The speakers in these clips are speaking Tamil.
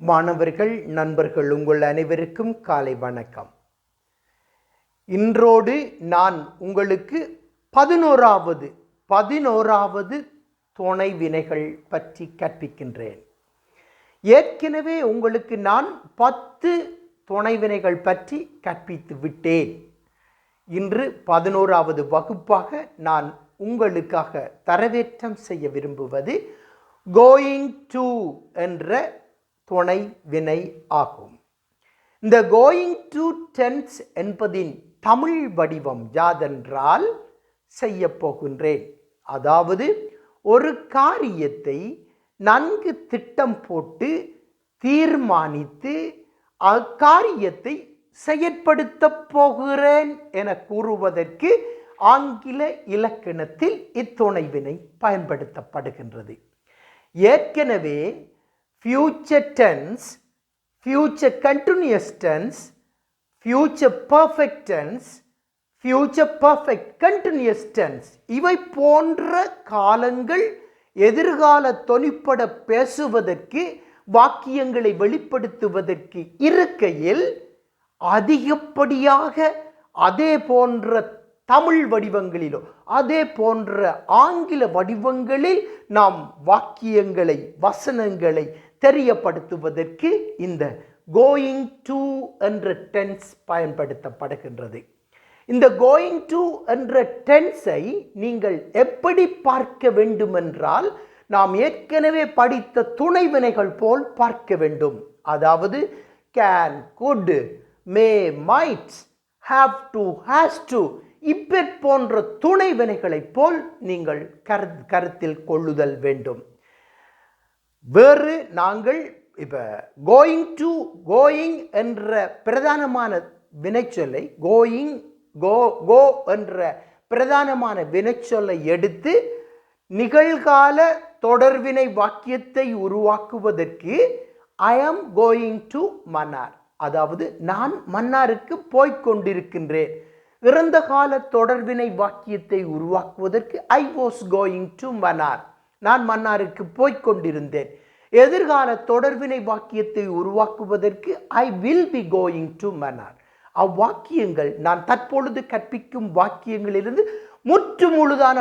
மாணவர்கள் நண்பர்கள் உங்கள் அனைவருக்கும் காலை வணக்கம். இன்றோடு நான் உங்களுக்கு 11வது துணை வினைகள் பற்றி கற்பிக்கின்றேன். ஏற்கனவே உங்களுக்கு நான் 10 துணை வினைகள் பற்றி கற்பித்து விட்டேன். இன்று 11வது வகுப்பாக நான் உங்களுக்காக தரவேற்றம் செய்ய விரும்புவது கோயிங் டு என்ற துணை வினை ஆகும். இந்த கோயிங் டு டென்ஸ் என்பதின் தமிழ் வடிவம் யாதென்றால் செய்ய போகின்றேன். அதாவது ஒரு காரியத்தை நன்கு திட்டம் போட்டு தீர்மானித்து அக்காரியத்தை செயற்படுத்த போகிறேன் என கூறுவதற்கு ஆங்கில இலக்கணத்தில் இத்துணை வினை பயன்படுத்தப்படுகின்றது. ஏற்கனவே future tense, future continuous tense, future perfect tense, future perfect continuous tense இவை போன்ற காலங்கள் எதிர்கால தொனிப்பட பேசுவதற்கு வாக்கியங்களை வெளிப்படுத்துவதற்கு இருக்கையில் அதிகப்படியாக அதே போன்ற தமிழ் வடிவங்களிலோ அதே போன்ற ஆங்கில வடிவங்களில் நாம் வாக்கியங்களை வசனங்களை தெரியப்படுத்துவதற்கு இந்த கோயிங் டு என்ற டென்ஸ் பயன்படுத்தப்படுகின்றது. இந்த கோயிங் டு என்ற டென்ஸை நீங்கள் எப்படி பார்க்க வேண்டுமென்றால் நாம் ஏற்கனவே படித்த துணை வினைகள் போல் பார்க்க வேண்டும். அதாவது can, could, may, might, have to, has to இப்பட் போன்ற துணை வினைகளைப் போல் நீங்கள் கருத்தில் கொள்ளுதல் வேண்டும். வேறு நாங்கள் இப்போ கோயிங் என்ற பிரதானமான வினைச்சொல்லை கோ என்ற பிரதானமான வினைச்சொல்லை எடுத்து நிகழ்கால தொடர்வினை வாக்கியத்தை உருவாக்குவதற்கு ஐ ஆம் கோயிங் டு மன்னார், அதாவது நான் மன்னாருக்கு போய்கொண்டிருக்கின்றேன். இறந்த கால தொடர்வினை வாக்கியத்தை உருவாக்குவதற்கு I was going to Mannar, நான் மன்னாருக்கு போய்கொண்டிருந்தேன். எதிர்கால தொடர்வினை வாக்கியத்தை உருவாக்குவதற்கு I will be going to Mannar. அவ்வாக்கியங்கள் நான் தற்பொழுது கற்பிக்கும் வாக்கியங்களிலிருந்து முற்று முழுதான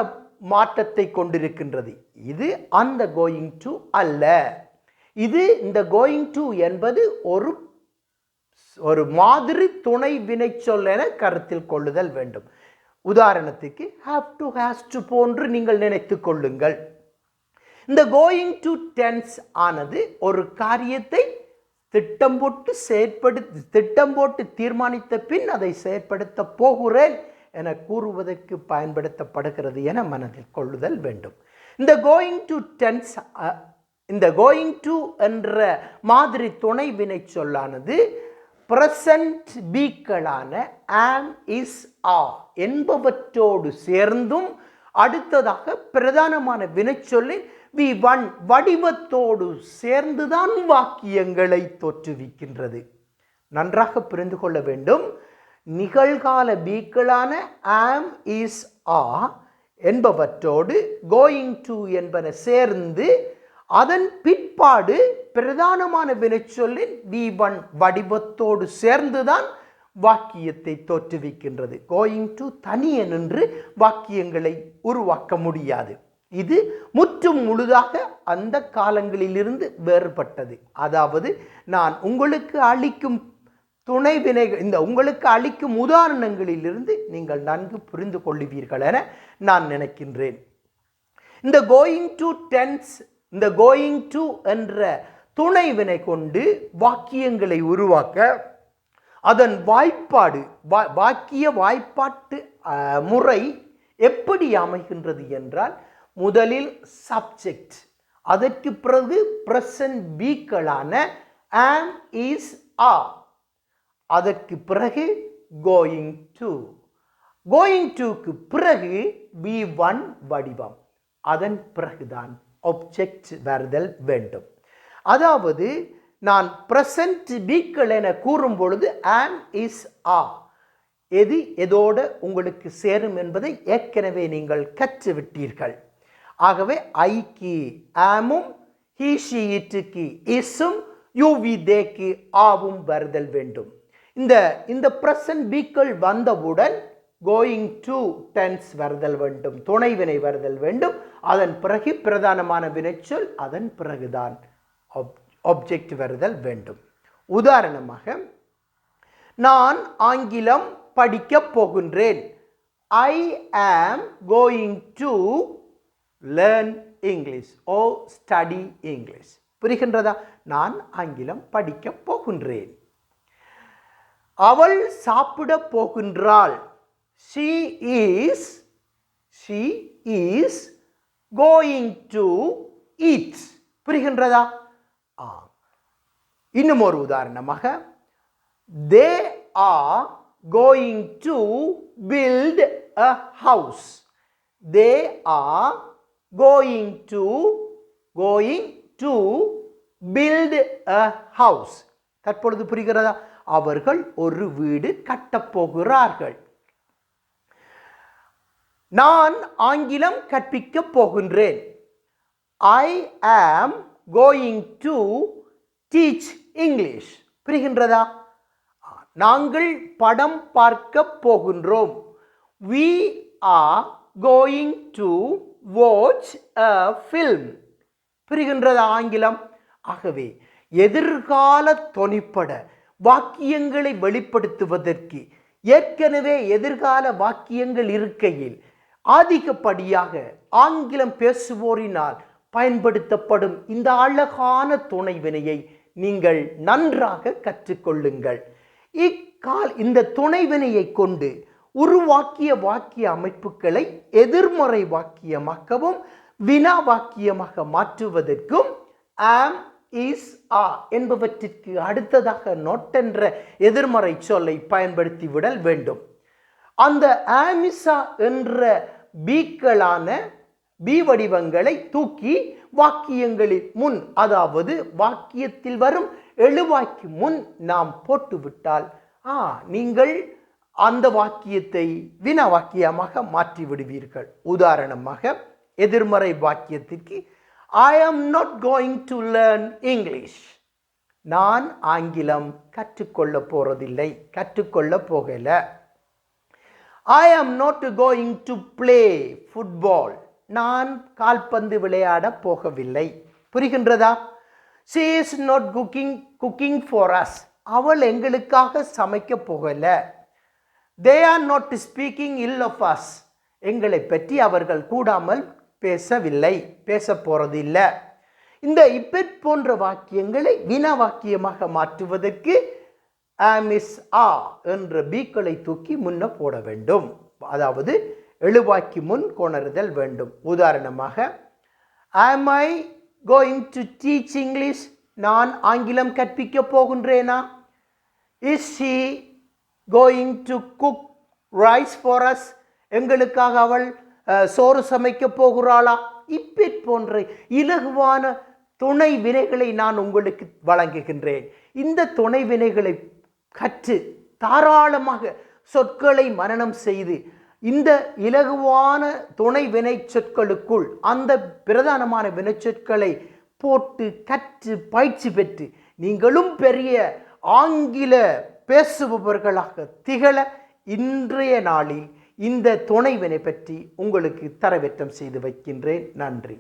மாற்றத்தை கொண்டிருக்கின்றது. இது அந்த கோயிங் டு அல்ல. இது இந்த கோயிங் டு என்பது ஒரு மாதிரி துணை வினைச்சொல் என கருத்தில் கொள்ளுதல் வேண்டும். உதாரணத்துக்கு ஹாவ் டு, ஹாஸ் டு போன்று நீங்கள் நினைத்துக் கொள்ளுங்கள். இந்த கோயிங் டு டென்ஸ் ஆனது ஒரு காரியத்தை திட்டம் போட்டு தீர்மானித்த பின் அதை செயற்படுத்த போகிறேன் என கூறுவதற்கு பயன்படுத்தப்படுகிறது என மனதில் கொள்ளுதல் வேண்டும். இந்த கோயிங் டு என்ற மாதிரி துணை வினை சொல்லானது பிரசன்ட் பீக்களான am, is, are என்பவற்றோடு சேர்ந்தும் அடுத்ததாக பிரதானமான வினைச்சொல்லின் V1 வடிவத்தோடு சேர்ந்துதான் வாக்கியங்களை தோற்றுவிக்கின்றது. நன்றாக புரிந்து கொள்ள வேண்டும். நிகழ்கால பீக்களான am, is, are என்பவற்றோடு கோயிங் டு என்பன சேர்ந்து அதன் பிற்பாடு பிரதானமான வினைச்சொல்லின் V1 வடிவத்தோடு சேர்ந்துதான் வாக்கியத்தை தோற்றுவிக்கின்றது. கோயிங் டு தனியே நின்று வாக்கியங்களை உருவாக்க முடியாது. இது முற்றும் முழுதாக அந்த காலங்களிலிருந்து வேறுபட்டது. அதாவது நான் உங்களுக்கு அளிக்கும் துணை வினைகள், உங்களுக்கு அளிக்கும் உதாரணங்களிலிருந்து நீங்கள் நன்கு புரிந்து கொள்ளுவீர்கள் என நான் நினைக்கின்றேன். இந்த கோயிங் டு டென்ஸ், இந்த கோயிங் டு என்ற துணை வினை கொண்டு வாக்கியங்களை உருவாக்க அதன் வாக்கிய வாய்ப்பாட்டு முறை எப்படி அமைகின்றது என்றால், முதலில் சப்ஜெக்ட், அதற்கு பிறகு பிரசன்ட் பீக்களான am, is, are, அதற்கு பிறகு கோயிங் டுக்கு பிறகு V1 வடிவம், அதன் பிறகுதான் ஆப்ஜெக்ட் வருதல் வேண்டும். அதாவது நான் பிரசன்ட் பீக்கள் என கூறும் பொழுது am, is, are எதோட உங்களுக்கு சேரும் என்பதை ஏற்கனவே நீங்கள் கற்றுவிட்டீர்கள். ஆகவே ஐக்கு ஆமும், ஹி, ஷி, இட்டுக்கு இஸும், யூவி தேக்கு ஆவும் வருதல் வேண்டும். இந்த இந்த பிரசன்ட் பீக்கள் வந்தவுடன் கோயிங் டு டென்ஸ் வருதல் வேண்டும், துணைவினை வருதல் வேண்டும். அதன் பிறகு பிரதானமான வினைச்சொல், அதன் பிறகுதான் ஆப்ஜெக்ட் வருதல் வேண்டும். உதாரணமாக, நான் ஆங்கிலம் படிக்கப் போகின்றேன். I am going to learn English or study English. புரிகின்றதா? நான் ஆங்கிலம் படிக்கப் போகின்றேன். அவள் சாப்பிட போகின்றாள். She is going to eat. புரிகின்றதா? இன்னும் ஒரு உதாரணமாக, they are going to build a house. They are going to build a house. தற்பொழுது புரிகிறதா? அவர்கள் ஒரு வீடு கட்டப் போகிறார்கள். நான் ஆங்கிலம் கற்பிக்கப் போகின்றேன். I am going to teach English. புரிகின்றதா? நாங்கள் படம் பார்க்க போகின்றோம். We are going to watch a film. புரிகின்றதா ஆங்கிலம்? ஆகவே எதிர்கால தொனிப்பட வாக்கியங்களை வெளிப்படுத்துவதற்கு ஏற்கனவே எதிர்கால வாக்கியங்கள் இருக்கையில் அதிகப்படியாக ஆங்கிலம் பேசுவோரினால் பயன்படுத்தப்படும் இந்த அழகான துணைவினையை நீங்கள் நன்றாக கற்றுக்கொள்ளுங்கள். இந்த துணைவினையை கொண்டு உருவாக்கிய வாக்கிய அமைப்புகளை எதிர்மறை வாக்கியமாக்கவும் வினா வாக்கியமாக மாற்றுவதற்கும் am, is, are என்பவற்றிற்கு அடுத்ததாக not என்ற எதிர்மறை சொல்லை பயன்படுத்தி விடல் வேண்டும். அந்த am, is, are என்ற பீக்களான பி வடிவங்களை தூக்கி வாக்கியங்களில் முன், அதாவது வாக்கியத்தில் வரும் எழுவாய்க்கு முன் நாம் போட்டுவிட்டால் நீங்கள் அந்த வாக்கியத்தை வினா வாக்கியமாக மாற்றி விடுவீர்கள். உதாரணமாக, எதிர்மறை வாக்கியத்திற்கு I am not going to learn English. நான் ஆங்கிலம் கற்றுக்கொள்ள போறதில்லை, கற்றுக்கொள்ள போகல. I am not going to play football. நான் கால்பந்து விளையாட போகவில்லை. புரிகின்றதா? She is not cooking for us. அவள் எங்களுக்காக சமைக்க போகல. They are not speaking ill of us. எங்களை பற்றி அவர்கள் கூடாமல் பேசவில்லை, பேச போறதில்லை. இந்த இப்பெட் போன்ற வாக்கியங்களை வினா வாக்கியமாக மாற்றுவதற்கு am, is, are என்ற பீக்களை தூக்கி முன்ன போட வேண்டும். அதாவது எழுவாய்க்கு முன் கொணருதல் வேண்டும். உதாரணமாக, am I going to teach English? நான் ஆங்கிலம் கற்பிக்க போகின்றேனா? Is she going to cook rice for us? எங்களுக்காக அவள் சோறு சமைக்க போகிறாளா? இப்பெட் போன்ற இலகுவான துணை வினைகளை நான் உங்களுக்கு வழங்குகின்றேன். இந்த துணை வினைகளை கற்று தாராளமாக சொற்களை மனனம் செய்து இந்த இலகுவான துணை வினை சொற்களுக்குள் அந்த பிரதானமான வினைச்சொற்களை போட்டு கற்று பயிற்சி பெற்று நீங்களும் பெரிய ஆங்கில பேசுபவர்களாக திகழ இன்றைய நாளில் இந்த துணைவினை பற்றி உங்களுக்கு தரவேற்றம் செய்து வைக்கின்றேன். நன்றி.